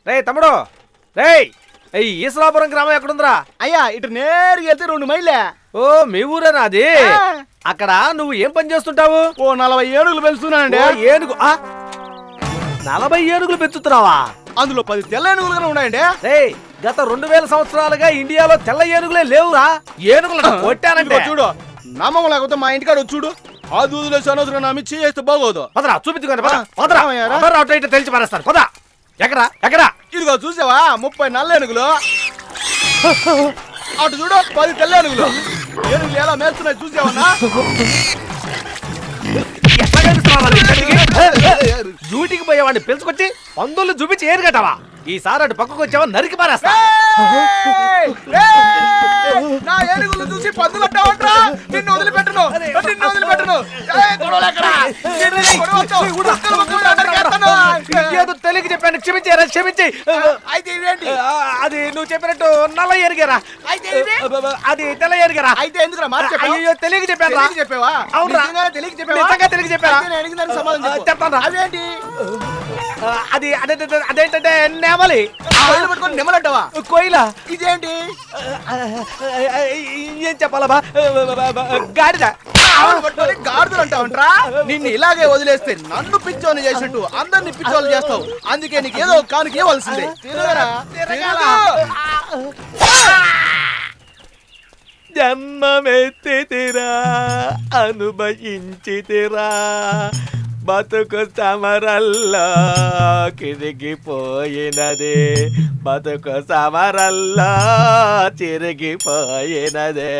రే తమ్ముడు రే ఈశ్వరాపురం గ్రామం ఎక్కడుందిరా? అయ్యా ఇటు నేరుగా వెళ్తే 2 మైళ్ళే. ఓ మీ ఊరేనా అది? అక్కడ నువ్వు ఏం పని చేస్తుంటావు? ఓ 40 ఏనుగులు పెంచుతున్నానండి. ఏనుగు 40 ఏనుగులు పెంచుతున్నావా? అందులో 10 తెల్ల ఏనుగులు ఉన్నాయండి. రే గత 2000 సంవత్సరాలుగా ఇండియాలో తెల్ల ఏనుగులే లేవురా. ఏనుగులు కొట్టానంటే చూడు, నమ్మకం లేకపోతే మా ఇంటికాడ చూడు. ఆ దూదులో సనోసరం నా మీద చేస్తే బాగోదు. పదరా చూపించుకోండి. తెలిసి పారేస్తాను. పద. ఎక్కడా ఇదిగో చూసావా 30 నల్ల ఏనుగులు. అటు చూడు 10 తెల్ల ఏనుగులు. ఏనుగులు ఎలా మేస్తున్నాయి చూసావన్నా? డ్యూటీకి పోయేవాడిని పిలుచుకొచ్చి పందులు చూపించి ఏరుగట్టవా? ఈసారి అటు పక్కకు వచ్చావా నరికి పారేస్తా. నా ఏనుగులు చూసి పందులు అంటావంట్రా? నిన్ను వదిలిపెట్టను. ఏదో తెలియక చెప్పాను, క్షమించి. అయితే ఇదేంటి? అది నువ్వు చెప్పినట్టు నల్ల ఏనుగేరా. అది తెల్ల ఏనుగేరా. అయితే ఎందుకురా మార్చి అయ్యో తెలియక చెప్పాను. చెప్పావా? అవునరా? నిజంగా తెలియక చెప్పాను. చెప్తాను. అదేంటి? అది అదేంటంటే నెమలి. పట్టుకొని నెమలంటావా? కోయిల. ఇదేంటి? ఏం చెప్పాలబ్బా? గాడిద. గాడిదలు అంటావంట్రా? నిన్ను ఇలాగే వదిలేస్తే నన్ను పిచ్చోని చేసినట్టు అందరిని పిచ్చోళ్ళు చేస్తావు. అందుకే నీకు ఏదో కానుక ఇవ్వాల్సిందే. జన్మమెత్తితిరా అనుభవించితిరా బతుకు సమరల్లా కిరిగిపోయినదే. బతుకు సమరల్లా చిరిగిపోయినదే.